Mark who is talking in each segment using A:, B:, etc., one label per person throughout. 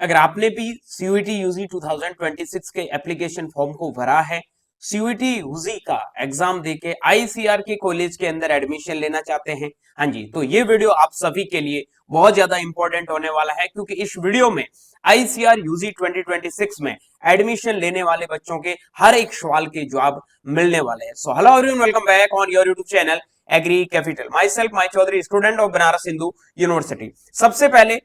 A: अगर आपने भी सीयूईटी यूजी 2026 के एप्लीकेशन फॉर्म को भरा है, सीयूईटी यूजी का एग्जाम देके आईसीआर के कॉलेज के अंदर एडमिशन लेना चाहते हैं, हाँ जी, तो ये वीडियो आप सभी के लिए बहुत ज्यादा इंपॉर्टेंट होने वाला है, क्योंकि इस वीडियो में आईसीआर यूजी 2026 में एडमिशन लेने वाले बच्चों के हर एक सवाल के जवाब मिलने वाले हैं। So hello everyone, welcome back on your YouTube channel agri capital. Myself Mai Chaudhary, student of Banaras Hindu university. सबसे पहले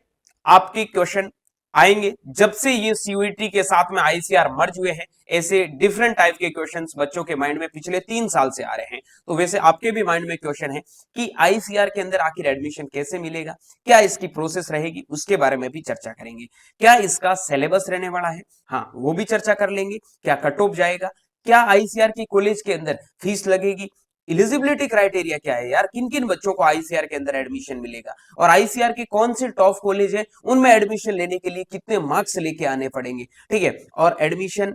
A: आपकी क्वेश्चन आएंगे, जब से ये सीयूईटी के साथ में आईसीआर मर्ज हुए हैं, ऐसे डिफरेंट टाइप के क्वेश्चंस बच्चों के माइंड में पिछले 3 साल से आ रहे हैं। तो वैसे आपके भी माइंड में क्वेश्चन है कि आईसीआर के अंदर आखिर एडमिशन कैसे मिलेगा, क्या इसकी प्रोसेस रहेगी, उसके बारे में भी चर्चा करेंगे। क्या इसका सिलेबस रहने वाला है, हाँ वो भी चर्चा कर लेंगे। क्या कट ऑफ जाएगा, क्या आईसीआर की कॉलेज के अंदर फीस लगेगी, एलिजिबिलिटी क्राइटेरिया क्या है यार, किन किन बच्चों को आईसीआर के अंदर एडमिशन मिलेगा, और आईसीआर के कौन से टॉप कॉलेज है, उनमें एडमिशन लेने के लिए कितने मार्क्स लेके आने पड़ेंगे, ठीक है, और एडमिशन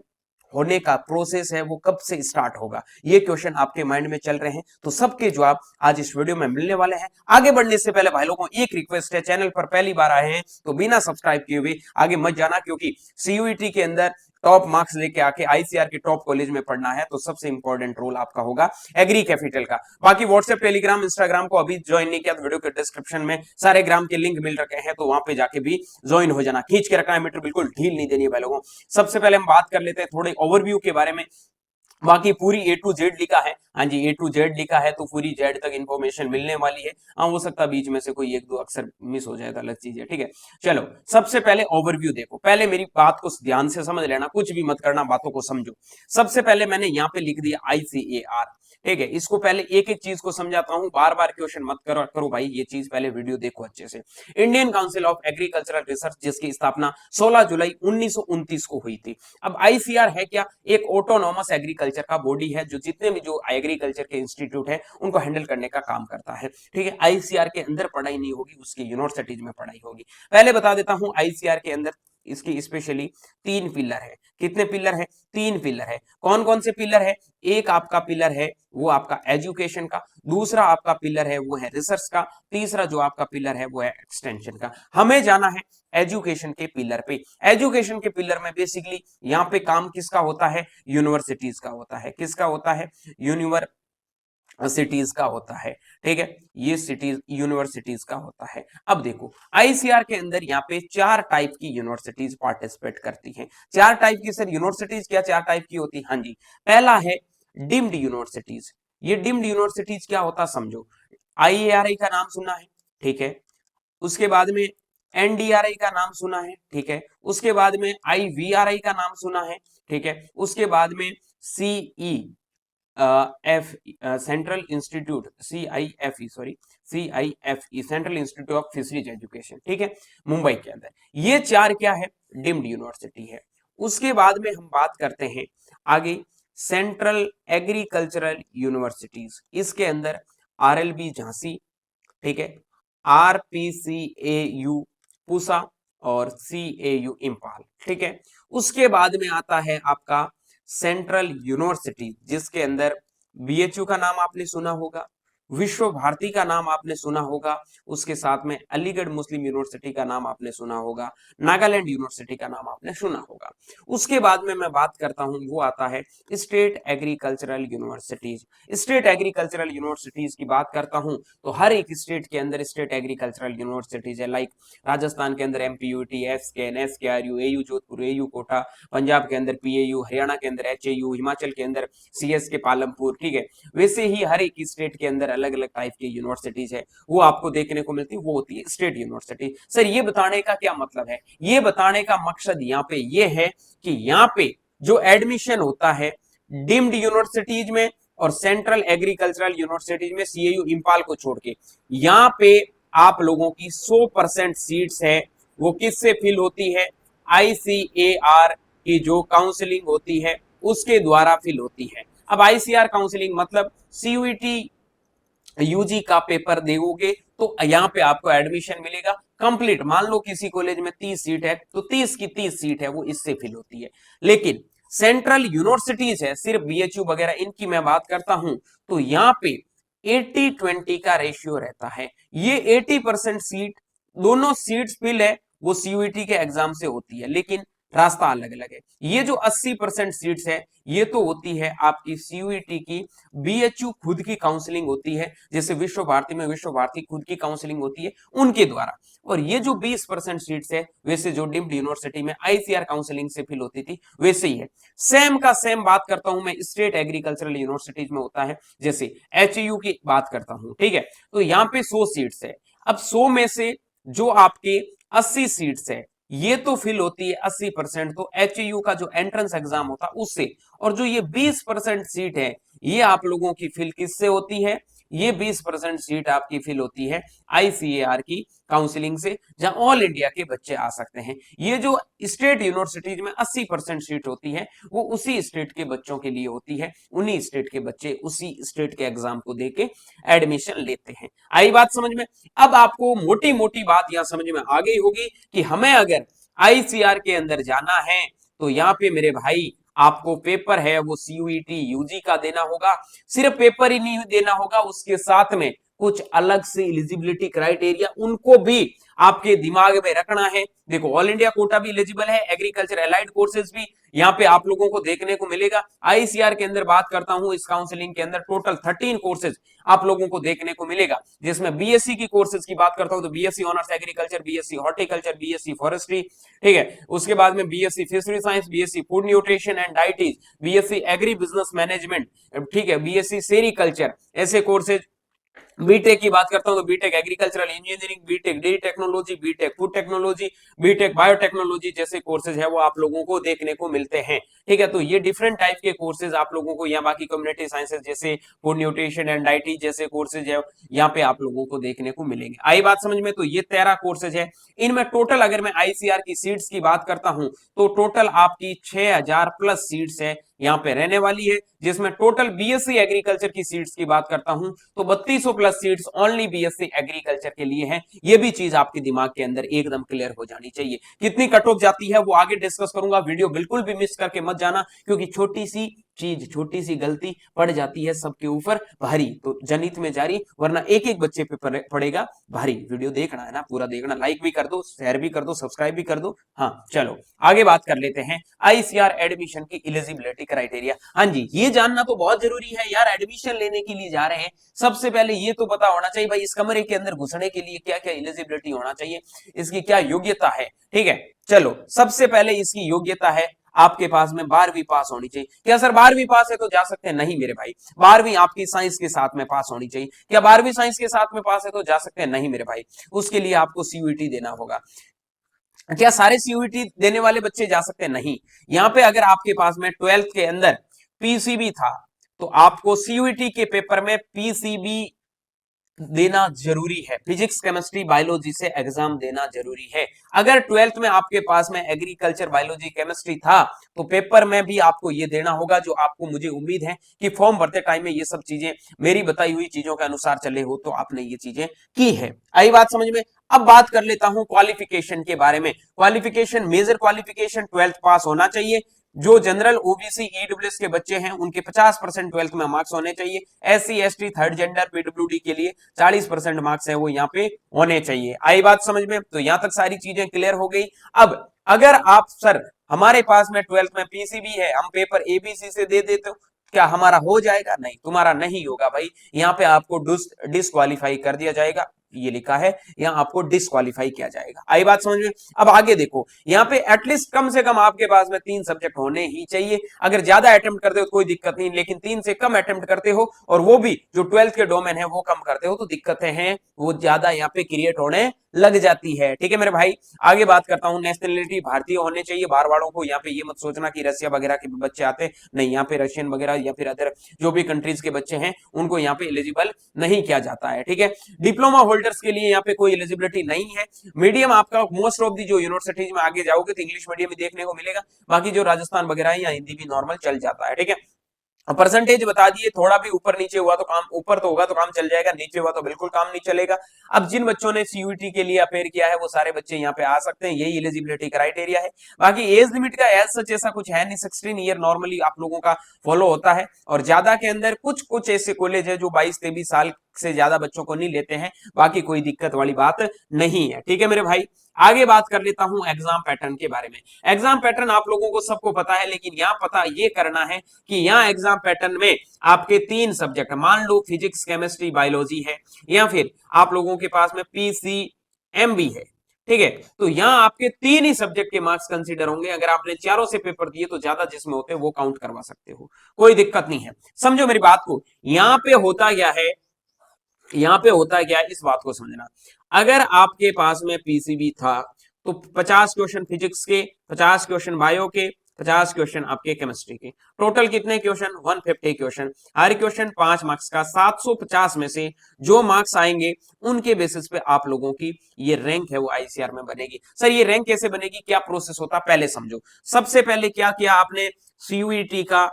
A: होने का प्रोसेस है वो कब से स्टार्ट होगा, ये क्वेश्चन आपके माइंड में चल रहे हैं। तो सबके जवाब आज इस वीडियो में मिलने वाले हैं। आगे बढ़ने से पहले भाई लोगों एक रिक्वेस्ट है, चैनल पर पहली बार आए हैं तो बिना सब्सक्राइब किए हुए आगे मत जाना, क्योंकि सीयूईटी के अंदर टॉप मार्क्स लेके आके आईसीआर के टॉप कॉलेज में पढ़ना है, तो सबसे इंपॉर्टेंट रोल आपका होगा एग्री कैपिटल का। बाकी व्हाट्सएप, टेलीग्राम, इंस्टाग्राम को अभी ज्वाइन नहीं किया तो वीडियो के डिस्क्रिप्शन में सारे ग्राम के लिंक मिल रखे हैं, तो वहां पे जाके भी ज्वाइन हो जाना। खींच के रखना है मीटर, बिल्कुल ढील नहीं देनी है भाई लोगों। सबसे पहले हम बात कर लेते हैं थोड़े ओवरव्यू के बारे में। बाकी पूरी ए टू जेड लिखा है, हाँ जी ए टू जेड लिखा है, तो पूरी जेड तक इंफॉर्मेशन मिलने वाली है। हाँ हो सकता है बीच में से कोई एक दो अक्षर मिस हो जाए तो अलग चीज है, ठीक है। चलो सबसे पहले ओवरव्यू देखो, पहले मेरी बात को ध्यान से समझ लेना, कुछ भी मत करना, बातों को समझो। सबसे पहले मैंने यहाँ पे लिख दिया आईसीएआर, ठीक है। इसको पहले एक एक चीज को समझाता हूं, बार बार क्वेश्चन मत करो भाई, ये चीज पहले वीडियो देखो अच्छे से। Indian council of agricultural research, जिसकी स्थापना 16 जुलाई 1929 को हुई थी। अब आईसीआर है क्या, एक ऑटोनॉमस एग्रीकल्चर का बॉडी है, जो जितने भी जो एग्रीकल्चर के इंस्टीट्यूट है उनको हैंडल करने का काम करता है, ठीक है। आईसीआर के अंदर पढ़ाई नहीं होगी, उसकी यूनिवर्सिटीज में पढ़ाई होगी। पहले बता देता हूं आईसीआर के अंदर इसकी स्पेशली 3 पिलर है। कितने पिलर है, 3 पिलर है। कौन कौन से पिलर है, एक आपका पिलर है वो आपका एजुकेशन का, दूसरा आपका पिलर है वो है रिसर्च का, तीसरा जो आपका पिलर है वो है एक्सटेंशन का। हमें जाना है एजुकेशन के पिलर पे। एजुकेशन के पिलर में बेसिकली यहाँ पे काम किसका होता है, यूनिवर्सिटीज का होता है। किसका होता है, यूनिवर्सिटीज का होता है, ठीक है, ये सिटीज यूनिवर्सिटीज का होता है। अब देखो आईसीआर के अंदर यहाँ पे 4 टाइप की यूनिवर्सिटीज पार्टिसिपेट करती हैं। 4 टाइप की सर यूनिवर्सिटीज, क्या 4 टाइप की होती है, हाँ जी। पहला है डिम्ड यूनिवर्सिटीज। ये डिम्ड यूनिवर्सिटीज क्या होता समझो, आईएआरआई का नाम सुना है, ठीक है, उसके बाद में एनडीआरआई का नाम सुना है, ठीक है, उसके बाद में आईवीआरआई का नाम सुना है, ठीक है, उसके बाद में CE F central institute CIFE sorry CIFE central institute of fisheries education, ठीक है, मुंबई के अंदर। ये 4 क्या है, डिम्ड यूनिवर्सिटी है। उसके बाद में हम बात करते हैं आगे सेंट्रल एग्रीकल्चरल यूनिवर्सिटीज। इसके अंदर आरएलबी झांसी, ठीक है, आरपीसीएयू पूसा और सीएयू इंपाल, ठीक है। उसके बाद में आता है आपका सेंट्रल यूनिवर्सिटी, जिसके अंदर बीएचयू का नाम आपने सुना होगा, विश्व भारती का नाम आपने सुना होगा, उसके साथ में अलीगढ़ मुस्लिम यूनिवर्सिटी का नाम आपने सुना होगा, नागालैंड यूनिवर्सिटी का नाम आपने सुना होगा। उसके बाद में मैं बात करता हूं, वो आता है state agricultural universities. State agricultural universities की बात करता हूं तो हर एक स्टेट के अंदर स्टेट एग्रीकल्चरल यूनिवर्सिटीज है। लाइक राजस्थान के अंदर एमपीयूटी, एसकेएन, एसकेआरयू, एयू जोधपुर, एयू कोटा, पंजाब के अंदर पीएयू, हरियाणा के अंदर एचएयू, हिमाचल के अंदर सीएसके पालमपुर, ठीक है। वैसे ही हर एक स्टेट के अंदर अलग अलग टाइप की यूनिवर्सिटीज है, वो आपको देखने को मिलती है, वो होती है स्टेट यूनिवर्सिटी। सर ये बताने का क्या मतलब है, ये बताने का मकसद यहाँ पे ये है कि यहाँ पे जो एडमिशन होता है डीम्ड यूनिवर्सिटीज में और सेंट्रल एग्रीकल्चरल यूनिवर्सिटीज में सीएयू इंपाल को छोड़ के, यहाँ पे आप लोगों की 100% सीट्स है वो किससे फिल होती है, आईसीएआर की जो काउंसलिंग होती है उसके द्वारा फिल होती है। अब आईसीआर काउंसलिंग मतलब सीयूईटी यूजी का पेपर दोगे तो यहाँ पे आपको एडमिशन मिलेगा कंप्लीट। मान लो किसी कॉलेज में 30 सीट है तो 30 की 30 सीट है वो इससे फिल होती है। लेकिन सेंट्रल यूनिवर्सिटीज है, सिर्फ बीएचयू वगैरह इनकी मैं बात करता हूं, तो यहाँ पे 80-20 का रेशियो रहता है। ये 80% सीट, दोनों सीट्स फिल है वो सीयूईटी के एग्जाम से होती है, लेकिन रास्ता अलग अलग है। ये जो 80% सीट्स है ये तो होती है आपकी सीयूईटी की बीएचयू खुद की काउंसलिंग होती है, जैसे विश्व भारती में विश्व भारती खुद की काउंसलिंग होती है उनके द्वारा। और ये जो 20% सीट्स है वैसे जो डीम्ड यूनिवर्सिटी में आईसीआर काउंसलिंग से फिल होती थी वैसे ही है। सेम का सेम बात करता हूं मैं स्टेट एग्रीकल्चरल यूनिवर्सिटीज में होता है, जैसे एचयू की बात करता हूं, ठीक है। तो यहाँ पे 100 सीट्स है। अब 100 में से जो आपके 80 सीट्स है ये तो फिल होती है 80%, तो एचयू का जो एंट्रेंस एग्जाम होता है उससे। और जो ये 20% सीट है ये आप लोगों की फिल किससे होती है? ये 20% सीट आपकी फिल होती है आईसीएआर की काउंसलिंग से, जहां ऑल इंडिया के बच्चे आ सकते हैं। ये जो स्टेट यूनिवर्सिटीज में 80% सीट होती है वो उसी स्टेट के बच्चों के लिए होती है, उन्हीं स्टेट के बच्चे उसी स्टेट के एग्जाम को देके एडमिशन लेते हैं। आई बात समझ में? अब आपको मोटी मोटी बात यहां समझ में आ गई होगी कि हमें अगर आईसीआर के अंदर जाना है तो यहाँ पे मेरे भाई आपको पेपर है वो सीयूईटी यूजी का देना होगा। सिर्फ पेपर ही नहीं देना होगा, उसके साथ में कुछ अलग से एलिजिबिलिटी क्राइटेरिया उनको भी आपके दिमाग में रखना है। देखो ऑल इंडिया कोटा भी एलिजिबल है, एग्रीकल्चर एलाइड कोर्सेज भी यहाँ पे आप लोगों को देखने को मिलेगा। आईसीआर के अंदर बात करता हूं इस काउंसलिंग के अंदर टोटल 13 कोर्सेज आप लोगों को देखने को मिलेगा, जिसमें बीएससी की कोर्सेज की बात करता हूं तो BSc honours agriculture, BSc horticulture, BSc forestry, ठीक है। उसके बाद में BSc fishery science, BSc food nutrition and dietetics, BSc agri business management, ठीक है, बीएससी सेरिकल्चर, ऐसे कोर्सेज। बीटेक की बात करता हूं तो BTech agricultural engineering, BTech dairy technology, BTech food technology, BTech biotechnology जैसे कोर्सेज है वो आप लोगों को देखने को मिलते हैं, ठीक है। तो ये डिफरेंट टाइप के कोर्सेज आप लोगों को यहाँ, बाकी कम्युनिटी साइंसेज जैसे फूड न्यूट्रिशन एंड डाइटी जैसे कोर्सेज है यहाँ पे आप लोगों को देखने को मिलेंगे। आई बात समझ में? तो ये 13 कोर्सेज है। इनमें टोटल अगर मैं आईसीआर की सीट्स की बात करता हूं तो टोटल आपकी 6000 प्लस सीट्स है यहाँ पे रहने वाली है, जिसमें टोटल बीएससी एग्रीकल्चर की सीट्स की बात करता हूं तो 3200 plus seats only BSc agriculture के लिए हैं। ये भी चीज आपके दिमाग के अंदर एकदम क्लियर हो जानी चाहिए। कितनी कट ऑफ जाती है वो आगे डिस्कस करूंगा, वीडियो बिल्कुल भी मिस करके मत जाना, क्योंकि छोटी सी चीज, छोटी सी गलती पड़ जाती है सबके ऊपर भारी। तो जनहित में जारी, वरना एक एक बच्चे पे पड़ेगा भारी। वीडियो देखना है ना, पूरा देखना, लाइक भी कर दो, शेयर भी कर दो, सब्सक्राइब भी कर दो। हाँ चलो आगे बात कर लेते हैं आईसीआर एडमिशन की एलिजिबिलिटी क्राइटेरिया। हाँ जी, ये जानना तो बहुत जरूरी है यार, एडमिशन लेने के लिए जा रहे हैं, सबसे पहले ये तो पता होना चाहिए भाई इस कमरे के अंदर घुसने के लिए क्या क्या एलिजिबिलिटी होना चाहिए, इसकी क्या योग्यता है, ठीक है। चलो सबसे पहले इसकी योग्यता है आपके पास में 12वीं पास होनी चाहिए। क्या सर 12वीं पास है तो जा सकते हैं? नहीं मेरे भाई, 12वीं आपकी साइंस के साथ में पास होनी चाहिए। क्या 12वीं साइंस के साथ में पास है तो जा सकते हैं? नहीं मेरे भाई, उसके लिए आपको सीयूईटी देना होगा। क्या सारे सीयूईटी देने वाले बच्चे जा सकते हैं? नहीं। यहाँ पे अगर आपके पास में 12th के अंदर पीसीबी था तो आपको सीयूईटी के पेपर में पीसीबी देना जरूरी है, फिजिक्स केमिस्ट्री बायोलॉजी से एग्जाम देना जरूरी है। अगर 12th में आपके पास में एग्रीकल्चर बायोलॉजी केमिस्ट्री था तो पेपर में भी आपको ये देना होगा, जो आपको, मुझे उम्मीद है कि फॉर्म भरते टाइम में ये सब चीजें मेरी बताई हुई चीजों के अनुसार चले हो तो आपने ये चीजें की है। आई बात समझ में? अब बात कर लेता हूं क्वालिफिकेशन के बारे में। क्वालिफिकेशन, मेजर क्वालिफिकेशन 12th पास होना चाहिए। जो जनरल ओबीसी ईडब्ल्यूएस के बच्चे हैं उनके 50% 12th में मार्क्स होने चाहिए। SC ST third gender PWD के लिए 40% मार्क्स है वो यहाँ पे होने चाहिए। आई बात समझ में? तो यहां तक सारी चीजें क्लियर हो गई। अब अगर आप, सर हमारे पास में 12th में पीसीबी है, हम पेपर एबीसी से दे देते हो, क्या हमारा हो जाएगा? नहीं, तुम्हारा नहीं होगा भाई, यहाँ पे आपको डिस्क्वालीफाई कर दिया जाएगा। ये लिखा है यहाँ आपको डिस्क्वालीफाई किया जाएगा। आई बात समझ में? अब आगे देखो, यहाँ पे एटलीस्ट कम से कम आपके पास में 3 सब्जेक्ट होने ही चाहिए। अगर ज्यादा अटेम्प्ट करते हो तो कोई दिक्कत नहीं, लेकिन 3 से कम अटेम्प्ट करते हो और वो भी जो 12th के डोमेन है वो कम करते हो तो दिक्कतें हैं वो ज्यादा यहाँ पे क्रिएट होने लग जाती है, ठीक है मेरे भाई। आगे बात करता हूं, नेशनलिटी भारतीय होने चाहिए बाहर वालों को। यहाँ पे ये मत सोचना कि रसिया वगैरह के बच्चे आते, नहीं, यहाँ पे रशियन वगैरह या फिर अदर जो भी कंट्रीज के बच्चे हैं उनको यहाँ पे एलिजिबल नहीं किया जाता है, ठीक है। डिप्लोमा होल्डर्स के लिए यहाँ पे कोई एलिजिबिलिटी नहीं है। मीडियम आपका मोस्ट ऑफ दी जो यूनिवर्सिटीज में आगे जाओगे तो इंग्लिश मीडियम में देखने को मिलेगा, बाकी जो राजस्थान वगैरह है या हिंदी भी नॉर्मल चल जाता है, ठीक है। परसेंटेज बता दिए, थोड़ा भी ऊपर नीचे हुआ तो काम, ऊपर तो होगा तो काम चल जाएगा, नीचे हुआ तो बिल्कुल काम नहीं चलेगा। अब जिन बच्चों ने सीयूईटी के लिए अपेयर किया है वो सारे बच्चे यहाँ पे आ सकते हैं, यही एलिजिबिलिटी क्राइटेरिया है। बाकी एज लिमिट का एज सच ऐसा कुछ है नहीं, 16 ईयर नॉर्मली आप लोगों का फॉलो होता है। और ज्यादा के अंदर कुछ कुछ ऐसे कॉलेज है जो 22-23 साल से ज्यादा बच्चों को नहीं लेते हैं, बाकी कोई दिक्कत वाली बात नहीं है, ठीक है मेरे भाई। आगे बात कर लेता हूं एग्जाम पैटर्न के बारे में। एग्जाम पैटर्न आप लोगों को सबको पता है, लेकिन यहाँ पता ये करना है कि यहाँ एग्जाम पैटर्न में आपके 3 सब्जेक्ट, मान लो फिजिक्स, केमिस्ट्री, बायोलॉजी है, या फिर आप लोगों के पास में पीसीएम भी है, ठीक है, तो यहाँ आपके 3 ही सब्जेक्ट के मार्क्स कंसीडर होंगे। अगर आपने चारों से पेपर दिए तो ज्यादा जिसमें होते हैं वो काउंट करवा सकते हो, कोई दिक्कत नहीं है। समझो मेरी बात को। यहाँ पे होता क्या है, यहाँ पे होता क्या है, इस बात को समझना। अगर आपके पास में पीसीबी था तो 50 क्वेश्चन फिजिक्स के, 50 क्वेश्चन बायो के, 50 क्वेश्चन आपके केमिस्ट्री के, टोटल कितने क्वेश्चन, 150 क्वेश्चन। हर क्वेश्चन 5 मार्क्स का, 750 में से जो मार्क्स आएंगे उनके बेसिस पे आप लोगों की ये रैंक है वो आईसीआर में बनेगी। सर ये रैंक कैसे बनेगी, क्या प्रोसेस होता है, पहले समझो। सबसे पहले क्या किया आपने, सीयूईटी का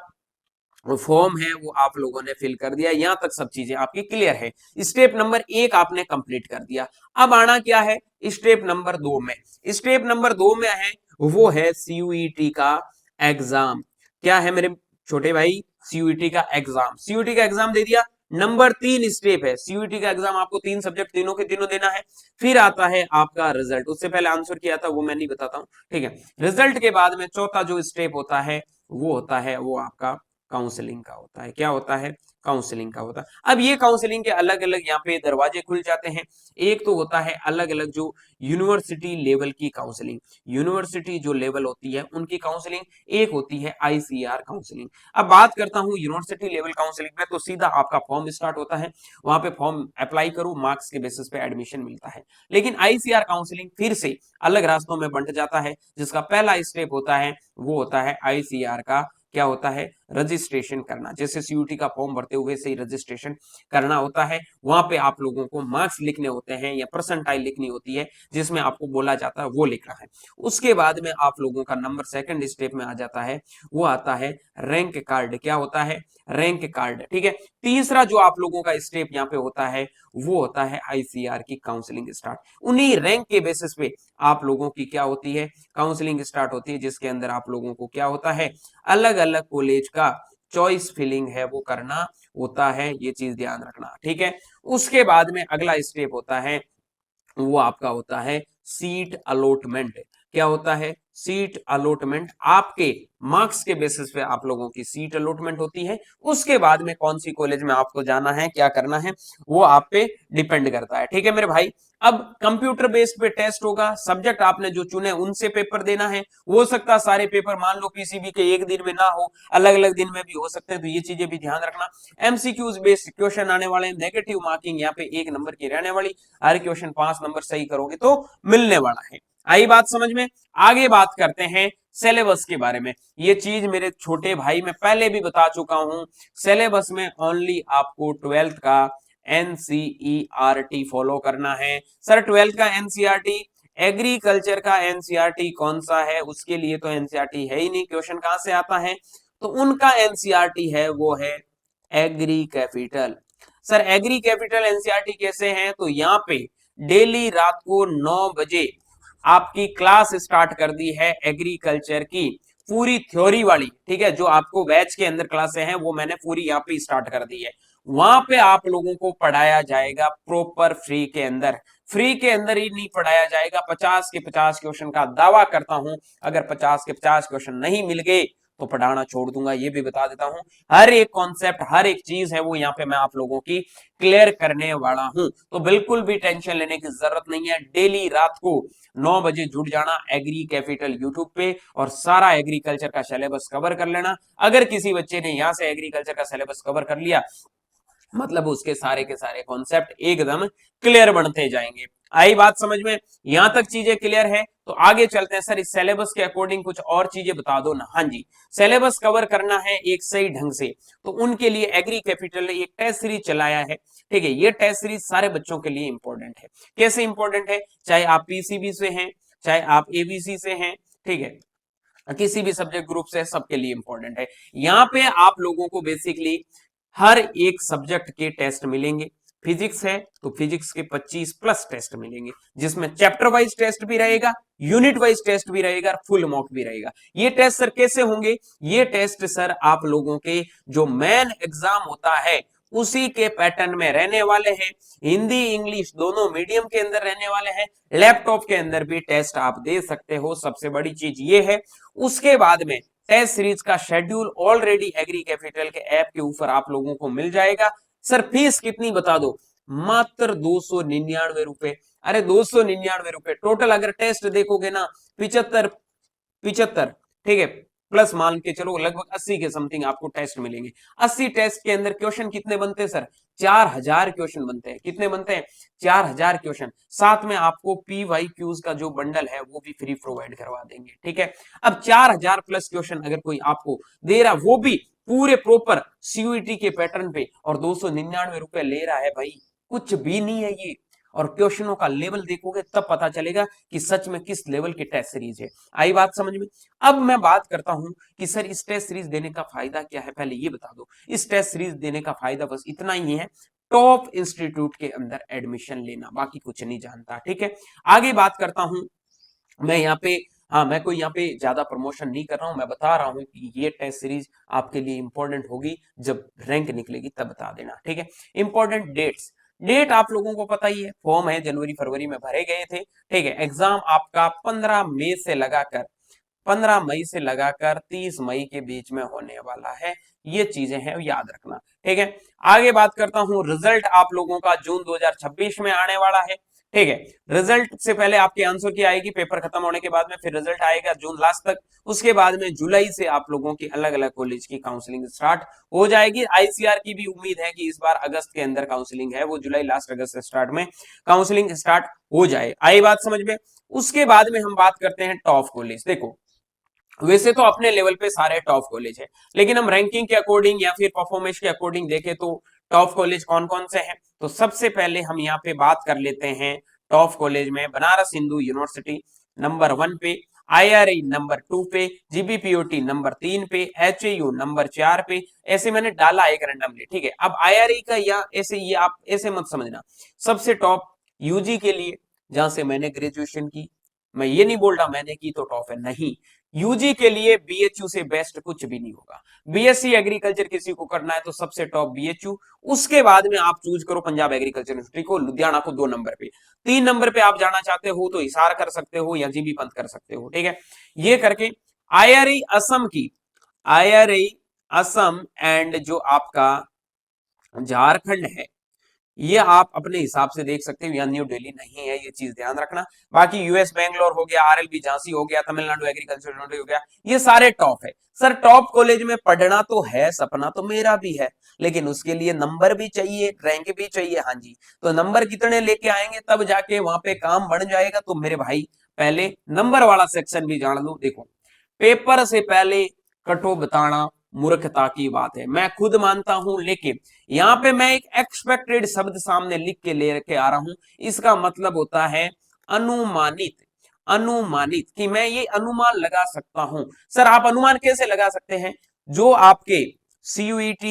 A: फॉर्म है वो आप लोगों ने फिल कर दिया, यहां तक सब चीजें आपकी क्लियर है। स्टेप नंबर 1 आपने कंप्लीट कर दिया। अब आना क्या है स्टेप नंबर 2 में। स्टेप नंबर 2 में है वो है सीयूईटी का एग्जाम। क्या है मेरे छोटे भाई, सीयूईटी का एग्जाम। सीयूईटी का एग्जाम दे दिया। नंबर 3 स्टेप है, सीयूईटी का एग्जाम आपको 3 सब्जेक्ट तीनों के तीनों देना है। फिर आता है आपका रिजल्ट, उससे पहले आंसर किया था वो मैं नहीं बताता हूं, ठीक है। रिजल्ट के बाद में चौथा जो स्टेप होता है वो होता है वो आपका काउंसलिंग का होता है। क्या होता है, काउंसलिंग का होता है। अब ये काउंसलिंग के अलग अलग यहाँ पे दरवाजे खुल जाते हैं। एक तो होता है अलग अलग जो यूनिवर्सिटी लेवल की काउंसलिंग, यूनिवर्सिटी जो लेवल होती है उनकी काउंसलिंग, एक होती है आईसीआर काउंसलिंग। अब बात करता हूँ यूनिवर्सिटी लेवल काउंसलिंग में, तो सीधा आपका फॉर्म स्टार्ट होता है, वहां पे फॉर्म अप्लाई करो, मार्क्स के बेसिस पे एडमिशन मिलता है। लेकिन आईसीआर काउंसलिंग फिर से अलग रास्तों में बंट जाता है, जिसका पहला स्टेप होता है वो होता है आईसीआर का, क्या होता है, रजिस्ट्रेशन करना। जैसे सीयूटी का फॉर्म भरते हुए से ही रजिस्ट्रेशन करना होता है। वहां पे आप लोगों को मार्क्स लिखने होते हैं या परसेंटाइल लिखनी होती है, जिसमें आपको बोला जाता है वो लिखना है। उसके बाद में आप लोगों का नंबर 2nd स्टेप में आ जाता है, वो आता है रैंक कार्ड। क्या होता है, रैंक कार्ड, ठीक है। तीसरा जो आप लोगों का स्टेप यहाँ पे होता है वो होता है आईसीआर की काउंसलिंग स्टार्ट। उन्हीं रैंक के बेसिस पे आप लोगों की क्या होती है, काउंसलिंग स्टार्ट होती है, जिसके अंदर आप लोगों को क्या होता है, अलग अलग कॉलेज का चॉइस फिलिंग है वो करना होता है। ये चीज ध्यान रखना, ठीक है। उसके बाद में अगला स्टेप होता है वो आपका होता है सीट अलॉटमेंट। क्या होता है, सीट अलॉटमेंट। आपके मार्क्स के बेसिस पे आप लोगों की सीट अलॉटमेंट होती है। उसके बाद में कौन सी कॉलेज में आपको जाना है, क्या करना है, वो आप पे डिपेंड करता है, ठीक है मेरे भाई। अब कंप्यूटर बेस्ड पे टेस्ट होगा, सब्जेक्ट आपने जो चुने उनसे पेपर देना है। हो सकता है सारे पेपर मान लो पीसीबी के एक दिन में ना हो, अलग अलग दिन में भी हो सकते हैं, तो ये चीजें भी ध्यान रखना। एमसीक्यूज बेस्ड क्वेश्चन आने वाले हैं, नेगेटिव मार्किंग यहाँ पे 1 नंबर की रहने वाली, हर क्वेश्चन 5 नंबर सही करोगे तो मिलने वाला है। आई बात समझ में। आगे बात करते हैं सिलेबस के बारे में। ये चीज मेरे छोटे भाई मैं पहले भी बता चुका हूं, सिलेबस में ओनली आपको 12th का एनसीईआरटी फॉलो करना है। सर 12th का एनसीईआरटी, एग्रीकल्चर का एनसीईआरटी कौन सा है, उसके लिए तो एनसीईआरटी है ही नहीं, क्वेश्चन कहां से आता है, तो उनका एनसीईआरटी है वो है agri capital. Sir agri capital NCERT कैसे है, तो यहाँ पे डेली रात को 9 बजे आपकी क्लास स्टार्ट कर दी है एग्रीकल्चर की, पूरी थ्योरी वाली, ठीक है। जो आपको बैच के अंदर क्लासें हैं वो मैंने पूरी यहाँ पे स्टार्ट कर दी है। वहां पे आप लोगों को पढ़ाया जाएगा प्रॉपर फ्री के अंदर, फ्री के अंदर ही नहीं पढ़ाया जाएगा। 50 के 50 क्वेश्चन का दावा करता हूं, अगर 50 के 50 क्वेश्चन नहीं मिल गए तो पढ़ाना छोड़ दूंगा, ये भी बता देता हूं। हर एक कॉन्सेप्ट, हर एक चीज है वो यहाँ पे मैं आप लोगों की क्लियर करने वाला हूं, तो बिल्कुल भी टेंशन लेने की जरूरत नहीं है। डेली रात को 9 बजे जुड़ जाना एग्री कैपिटल यूट्यूब पे और सारा एग्रीकल्चर का सिलेबस कवर कर लेना। अगर किसी बच्चे ने यहाँ से एग्रीकल्चर का सिलेबस कवर कर लिया मतलब उसके सारे के सारे कॉन्सेप्ट एकदम क्लियर बनते जाएंगे। आई बात समझ में, यहां तक चीजें क्लियर है तो आगे चलते हैं। सर इस सिलेबस के अकॉर्डिंग कुछ और चीजें बता दो ना। हाँ जी, सिलेबस कवर करना है एक सही ढंग से, तो उनके लिए एग्री कैपिटल ने एक टेस्ट सीरीज चलाया है, ठीक है। ये टेस्ट सीरीज सारे बच्चों के लिए इंपॉर्टेंट है। कैसे इंपॉर्टेंट है, चाहे आप पीसीबी से हैं, चाहे आप एबीसी से हैं, ठीक है, किसी भी सब्जेक्ट ग्रुप से, सबके लिए इंपॉर्टेंट है। यहाँ पे आप लोगों को बेसिकली हर एक सब्जेक्ट के टेस्ट मिलेंगे। फिजिक्स है तो फिजिक्स के 25 प्लस टेस्ट मिलेंगे, जिसमें चैप्टर वाइज टेस्ट भी रहेगा, यूनिट वाइज टेस्ट भी रहेगा, फुल मॉक भी रहेगा। ये टेस्ट सर कैसे होंगे, ये टेस्ट सर आप लोगों के जो मेन एग्जाम होता है उसी के पैटर्न में रहने वाले हैं। हिंदी इंग्लिश दोनों मीडियम के अंदर रहने वाले हैं। लैपटॉप के अंदर भी टेस्ट आप दे सकते हो, सबसे बड़ी चीज ये है। उसके बाद में टेस्ट सीरीज का शेड्यूल ऑलरेडी एग्री कैपिटल के ऐप के ऊपर आप लोगों को मिल जाएगा। सर फीस कितनी बता दो, मात्र 299 रुपए। अरे 299 रुपए टोटल, अगर टेस्ट देखोगे ना 75 75, ठीक है, प्लस मान के चलो लगभग 80 के समथिंग आपको टेस्ट मिलेंगे। 80 टेस्ट के अंदर क्वेश्चन कितने बनते हैं सर, 4000 क्वेश्चन बनते हैं। कितने बनते हैं, 4000 क्वेश्चन। साथ में आपको PYQs का जो बंडल है वो भी फ्री प्रोवाइड करवा देंगे, ठीक है। अब 4000 प्लस क्वेश्चन अगर कोई आपको दे रहा, वो भी पूरे प्रॉपर CUET के पैटर्न पे, और 299 रुपए ले रहा है भाई, कुछ भी नहीं है ये। और क्वेश्चनों का लेवल देखोगे तब पता चलेगा कि सच में किस लेवल की टेस्ट सीरीज है। आई बात समझ में। अब मैं बात करता हूं कि सर इस टेस्ट सीरीज देने का फायदा क्या है, पहले ये बता दो। इस टेस्ट सीरीज देने का फायदा बस इतना ही है, टॉप इंस्टीट्यूट के अंदर एडमिशन लेना, बाकी कुछ नहीं जानता, ठीक है। आगे बात करता हूं मैं यहाँ पे, हाँ मैं कोई यहाँ पे ज्यादा प्रमोशन नहीं कर रहा हूं, मैं बता रहा हूं कि ये टेस्ट सीरीज आपके लिए इंपॉर्टेंट होगी, जब रैंक निकलेगी तब बता देना, ठीक है। इंपॉर्टेंट डेट्स, डेट आप लोगों को पता ही है, फॉर्म है जनवरी फरवरी में भरे गए थे, ठीक है। एग्जाम आपका 15 मई से लगाकर 30 मई के बीच में होने वाला है। ये चीजें हैं याद रखना, ठीक है। आगे बात करता हूं, रिजल्ट आप लोगों का जून 2026 में आने वाला है, ठीक है। रिजल्ट से पहले आपके आंसर की आएगी, पेपर खत्म होने के बाद में फिर रिजल्ट आएगा जून लास्ट तक। उसके बाद में जुलाई से आप लोगों की अलग अलग कॉलेज की काउंसलिंग स्टार्ट हो जाएगी। ICR की भी उम्मीद है कि इस बार अगस्त के अंदर काउंसलिंग है, वो जुलाई लास्ट अगस्त से स्टार्ट में काउंसलिंग स्टार्ट हो जाए। आई बात समझ में। उसके बाद में हम बात करते हैं टॉप कॉलेज। देखो वैसे तो अपने लेवल पे सारे टॉप कॉलेज है, लेकिन हम रैंकिंग के अकॉर्डिंग या फिर परफॉर्मेंस के अकॉर्डिंग देखें तो टॉप कॉलेज कौन कौन से हैं। तो सबसे पहले हम यहाँ पे बात कर लेते हैं टॉप कॉलेज में, बनारस हिंदू यूनिवर्सिटी नंबर 1 पे, IRI नंबर 2 पे, GBPOT नंबर 3 पे, HAU नंबर 4 पे। ऐसे मैंने डाला एक रैंडमली, ठीक है। अब IRI का या ऐसे, ये आप ऐसे मत समझना सबसे टॉप UG के लिए, जहां से मैंने ग्रेजुएशन की। मैं ये नहीं बोल रहा मैंने की तो टॉप है, नहीं। यूजी के लिए BHU से बेस्ट कुछ भी नहीं होगा। BSc एग्रीकल्चर किसी को करना है तो सबसे टॉप BHU। उसके बाद में आप चूज करो पंजाब एग्रीकल्चर यूनिवर्सिटी को, लुधियाना को 2 नंबर पे। 3 नंबर पे आप जाना चाहते हो तो हिसार कर सकते हो या जीबी पंत कर सकते हो, ठीक है। ये करके IRI असम की, IRI असम एंड जो आपका झारखंड है, ये आप अपने हिसाब से देख सकते हो, या न्यू दिल्ली नहीं है, ये चीज ध्यान रखना। बाकी US बेंगलोर हो गया, RLB झांसी हो गया, तमिलनाडु एग्रीकल्चर यूनिवर्सिटी हो गया, ये सारे टॉप है। सर टॉप कॉलेज में पढ़ना तो है, सपना तो मेरा भी है, लेकिन उसके लिए नंबर भी चाहिए, रैंक भी चाहिए। हाँ जी, तो नंबर कितने लेके आएंगे तब जाके वहां पे काम बढ़ जाएगा। तो मेरे भाई पहले नंबर वाला सेक्शन भी जान लो। देखो पेपर से पहले कटो बताना मूर्खता की बात है, मैं खुद मानता हूं, लेकिन यहां पे मैं एक एक्सपेक्टेड शब्द सामने लिख के लेके आ रहा हूं। इसका मतलब होता है अनुमानित, अनुमानित, कि मैं ये अनुमान लगा सकता हूं। सर आप अनुमान कैसे लगा सकते हैं, जो आपके CUET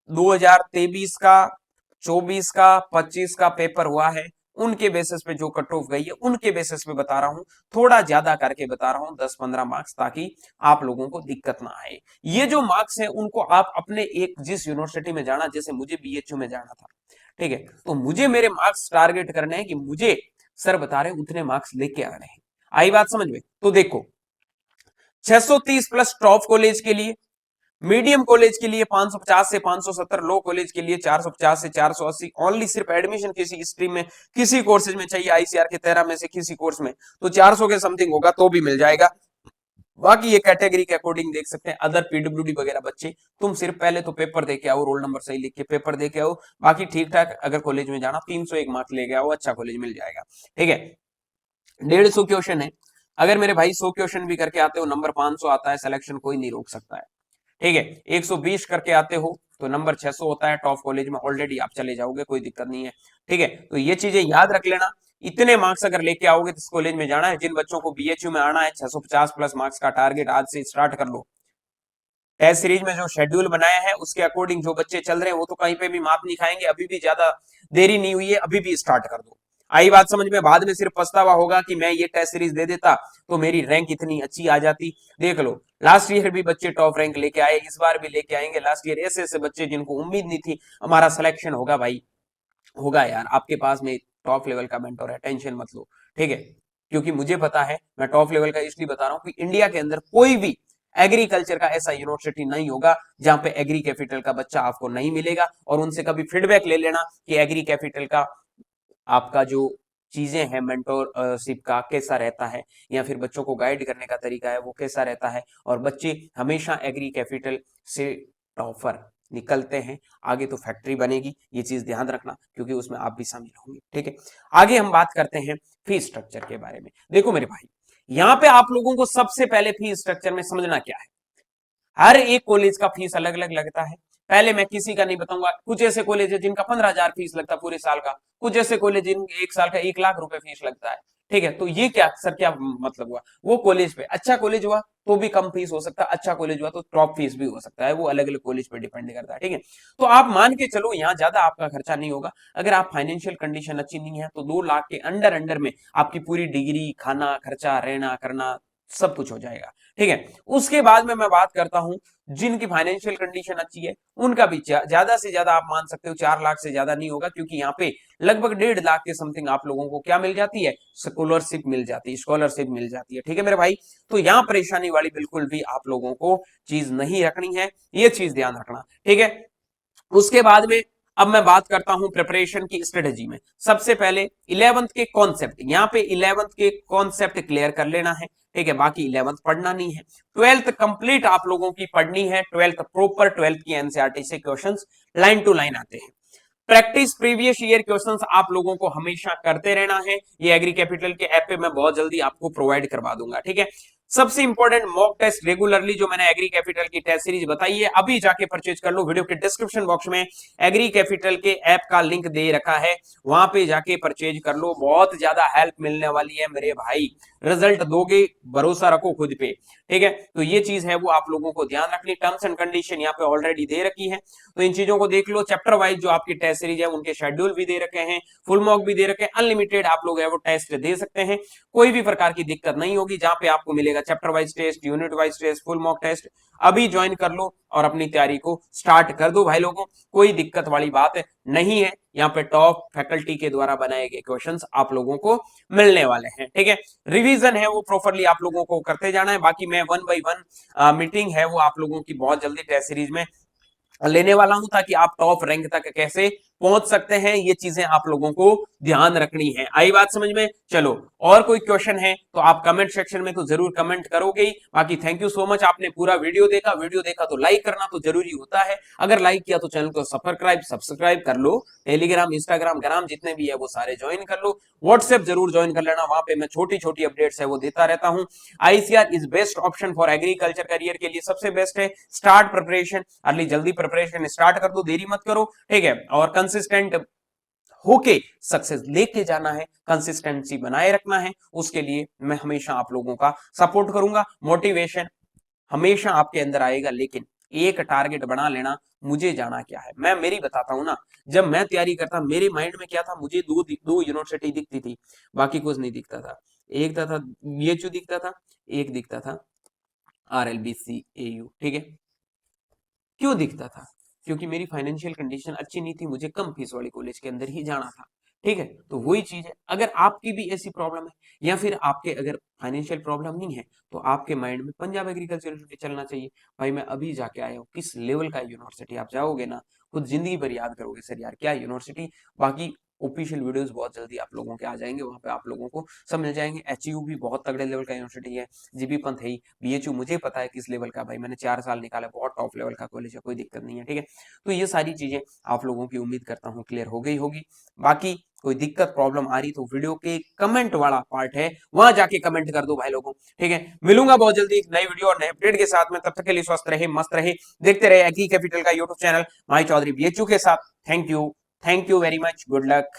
A: 2023 का, 24 का, 25 का पेपर हुआ है, उनके बेसिस पे जो कट ऑफ गई है उनके बेसिस पे बता रहा हूं, थोड़ा ज्यादा करके बता रहा हूं 10-15 मार्क्स, ताकि आप लोगों को दिक्कत ना आए। ये जो मार्क्स हैं उनको आप अपने एक जिस यूनिवर्सिटी में जाना, जैसे मुझे BHU में जाना था, ठीक है, तो मुझे मेरे मार्क्स टारगेट करने हैं कि मुझे सर बता रहे उतने मार्क्स लेके आने हैं। आई बात समझ में। तो देखो 630 प्लस टॉप कॉलेज के लिए, मीडियम कॉलेज के लिए 550 से 570, लो कॉलेज के लिए 450 से 480, ओनली सिर्फ एडमिशन किसी स्ट्रीम में किसी कोर्सेज में चाहिए ICR के 13 में से किसी कोर्स में तो 400 के समथिंग होगा तो भी मिल जाएगा। बाकी ये कैटेगरी के अकॉर्डिंग देख सकते हैं। अदर PWD वगैरह बच्चे, तुम सिर्फ पहले तो पेपर देके आओ, रोल नंबर सही लिख के पेपर देके आओ, बाकी ठीक ठाक अगर कॉलेज में जाना 301 मार्क्स लेके आओ, अच्छा कॉलेज मिल जाएगा, ठीक है। 150 क्वेश्चन है, अगर मेरे भाई 100 क्वेश्चन भी करके आते हो नंबर 500 आता है, सिलेक्शन कोई नहीं रोक सकता है, ठीक है। 120 करके आते हो तो नंबर 600 होता है, टॉप कॉलेज में ऑलरेडी आप चले जाओगे, कोई दिक्कत नहीं है, ठीक है। तो ये चीजें याद रख लेना। इतने मार्क्स अगर लेके आओगे तो इस कॉलेज में जाना है। जिन बच्चों को BHU में आना है 650 प्लस मार्क्स का टारगेट आज से स्टार्ट कर लो। टेस्ट सीरीज में जो शेड्यूल बनाया है उसके अकॉर्डिंग जो बच्चे चल रहे हैं वो तो कहीं पे भी मात नहीं खाएंगे, अभी भी ज्यादा देरी नहीं हुई है, अभी भी स्टार्ट कर दो। आई बात समझ में? बाद में सिर्फ पछतावा होगा कि मैं ये टेस्ट सीरीज दे देता तो मेरी रैंक इतनी अच्छी आ जाती। देख लो, लास्ट ईयर भी बच्चे टॉप रैंक लेके आए, इस बार भी लेके आएंगे। लास्ट ईयर ऐसे ऐसे बच्चे जिनको उम्मीद नहीं थी हमारा सिलेक्शन होगा, भाई होगा यार। आपके पास में टॉप लेवल का मेंटोर है, टेंशन मत लो, ठीक है? क्योंकि मुझे पता है, मैं टॉप लेवल का इसलिए बता रहा हूं कि इंडिया के अंदर कोई भी एग्रीकल्चर का ऐसा यूनिवर्सिटी नहीं होगा जहां पे एग्री कैपिटल का बच्चा आपको नहीं मिलेगा। और उनसे कभी फीडबैक ले लेना कि एग्री कैपिटल का आपका जो चीजें हैं, मेंटोरशिप का कैसा रहता है, या फिर बच्चों को गाइड करने का तरीका है वो कैसा रहता है। और बच्चे हमेशा एग्री कैपिटल से टॉपर निकलते हैं। आगे तो फैक्ट्री बनेगी, ये चीज ध्यान रखना, क्योंकि उसमें आप भी शामिल होंगे, ठीक है? आगे हम बात करते हैं फीस स्ट्रक्चर के बारे में। देखो मेरे भाई, यहाँ पे आप लोगों को सबसे पहले फीस स्ट्रक्चर में समझना क्या है। हर एक कॉलेज का फीस अलग अलग लगता है। पहले मैं किसी का नहीं बताऊंगा। कुछ ऐसे कॉलेज है जिनका 15,000 फीस लगता है पूरे साल का, कुछ ऐसे कॉलेज जिन एक साल का 1 लाख रुपए फीस लगता है, ठीक है? तो ये क्या सर, क्या मतलब हुआ? वो कॉलेज पे, अच्छा कॉलेज हुआ तो भी कम फीस हो सकता है, अच्छा कॉलेज हुआ तो टॉप फीस भी हो सकता है, वो अलग अलग कॉलेज पे डिपेंड करता है, ठीक है? तो आप मान के चलो यहाँ ज्यादा आपका खर्चा नहीं होगा। अगर आप फाइनेंशियल कंडीशन अच्छी नहीं है तो 2 लाख के अंडर अंडर में आपकी पूरी डिग्री, खाना, खर्चा, रहना करना सब कुछ हो जाएगा, ठीक है? उसके बाद में मैं बात करता हूं जिनकी फाइनेंशियल कंडीशन अच्छी है, उनका भी ज्यादा से ज्यादा आप मान सकते हो 4 लाख से ज्यादा नहीं होगा, क्योंकि यहाँ पे लगभग 1.5 लाख के समथिंग आप लोगों को क्या मिल जाती है, स्कॉलरशिप मिल जाती है, स्कॉलरशिप मिल जाती है, ठीक है मेरे भाई? तो यहाँ परेशानी वाली बिल्कुल भी आप लोगों को चीज नहीं रखनी है, ये चीज ध्यान रखना, ठीक है? उसके बाद में अब मैं बात करता हूं प्रिपरेशन की स्ट्रेटेजी में। सबसे पहले 11th के कॉन्सेप्ट, यहाँ पे 11th के कॉन्सेप्ट क्लियर कर लेना है, ठीक है? बाकी 11th पढ़ना नहीं है। 12th कंप्लीट आप लोगों की पढ़नी है, 12th प्रॉपर, 12th की एनसीईआरटी से क्वेश्चंस लाइन टू लाइन आते हैं। प्रैक्टिस प्रीवियस ईयर क्वेश्चंस आप लोगों को हमेशा करते रहना है। ये एग्री कैपिटल के ऐप पे मैं बहुत जल्दी आपको प्रोवाइड करवा दूंगा, ठीक है? सबसे इंपॉर्टेंट मॉक टेस्ट रेगुलरली, जो मैंने एग्री कैपिटल की टेस्ट सीरीज बताई है, अभी जाके परचेज कर लो। वीडियो के डिस्क्रिप्शन बॉक्स में एग्री कैपिटल के ऐप का लिंक दे रखा है, वहां पे जाके परचेज कर लो। बहुत ज्यादा हेल्प मिलने वाली है मेरे भाई, रिजल्ट दोगे, भरोसा रखो खुद पे, ठीक है? तो ये चीज है वो आप लोगों को ध्यान रखनी। टर्म्स एंड कंडीशन यहाँ पे ऑलरेडी दे रखी है, तो इन चीजों को देख लो। चैप्टर वाइज जो आपकी टेस्ट सीरीज है उनके शेड्यूल भी दे रखे हैं, फुल मॉक भी दे रखे हैं, अनलिमिटेड आप लोग है वो टेस्ट दे सकते हैं, कोई भी प्रकार की दिक्कत नहीं होगी। जहां पे आपको मिलेगा chapter wise test, unit wise test, full mock test. अभी ज्वाइन कर लो और अपनी तैयारी को स्टार्ट कर दो भाई लोगों, कोई दिक्कत वाली बात नहीं है। यहाँ पे टॉप फैकल्टी के द्वारा बनाए गए क्वेश्चंस आप लोगों को मिलने वाले हैं, ठीक है? रिवीजन है वो प्रॉपरली आप लोगों को करते जाना है। बाकी मैं 1 बाय 1 मीटिंग है वो आप लोगों की बहुत जल्दी टेस्ट सीरीज में लेने वाला हूं, ताकि आप टॉप रैंक तक कैसे पहुंच सकते हैं, ये चीजें आप लोगों को ध्यान रखनी है। आई बात समझ में? चलो, और कोई क्वेश्चन है तो आप कमेंट सेक्शन में तो जरूर कमेंट करोगे ही। बाकी थैंक यू सो मच, आपने पूरा वीडियो देखा तो लाइक करना तो जरूरी होता है। अगर लाइक किया तो चैनल को सब्सक्राइब कर लो। टेलीग्राम, इंस्टाग्राम, ग्राम जितने भी है वो सारे ज्वाइन कर लो। व्हाट्सएप जरूर ज्वाइन कर लेना, वहां पे मैं छोटी छोटी अपडेट्स है वो देता रहता हूं। ICR is best option for agriculture career के लिए, सबसे बेस्ट है। स्टार्ट प्रिपरेशन अर्ली, जल्दी प्रिपरेशन स्टार्ट कर दो, देरी मत करो, ठीक है? और कंसिस्टेंट होके सक्सेस लेके जाना है, कंसिस्टेंसी बनाए रखना है, उसके लिए मैं हमेशा आप लोगों का सपोर्ट करूंगा। मोटिवेशन हमेशा आपके अंदर आएगा, लेकिन एक टारगेट बना लेना, मुझे जाना क्या है। मैं मेरी बताता हूं ना, जब मैं तैयारी करता मेरे माइंड में क्या था, मुझे दो यूनिवर्सिटी दिखती थी, बाकी कुछ नहीं दिखता था। एक था बीएचयू दिखता था, एक दिखता था आरएलबीसी एयू, ठीक है? क्यों दिखता था? क्योंकि मेरी फाइनेंशियल कंडीशन अच्छी नहीं थी, मुझे कम फीस वाले कॉलेज के अंदर ही जाना था, ठीक है? तो वही चीज है, अगर आपकी भी ऐसी प्रॉब्लम है या फिर आपके अगर फाइनेंशियल प्रॉब्लम नहीं है, तो आपके माइंड में पंजाब एग्रीकल्चर यूनिवर्सिटी चलना चाहिए। भाई मैं अभी जाके आया हूँ, किस लेवल का यूनिवर्सिटी, आप जाओगे ना खुद जिंदगी भर याद करोगे, सर यार क्या यूनिवर्सिटी। बाकी ऑफिशियल वीडियोस बहुत जल्दी आप लोगों के आ जाएंगे, वहां पे आप लोगों को सब मिल जाएंगे। एचयू भी बहुत तगड़े लेवल का यूनिवर्सिटी है, जीबी पंथ है, बीएचयू मुझे पता है किस लेवल का, भाई मैंने 4 साल निकाला, बहुत टॉप लेवल का कॉलेज है, कोई दिक्कत नहीं है, ठीक है? तो ये सारी चीजें आप लोगों की उम्मीद करता हूँ क्लियर हो गई होगी। बाकी कोई दिक्कत प्रॉब्लम आ रही तो वीडियो के कमेंट वाला पार्ट है, वहां जाके कमेंट कर दो भाई लोगों, ठीक है? मिलूंगा बहुत जल्दी एक नई वीडियो और नए अपडेट के साथ में, तब तक के लिए स्वस्थ रहे, मस्त रहे, देखते रहे एग्री कैपिटल का YouTube channel Mai Chaudhary BHU के साथ। Thank you very much, good luck.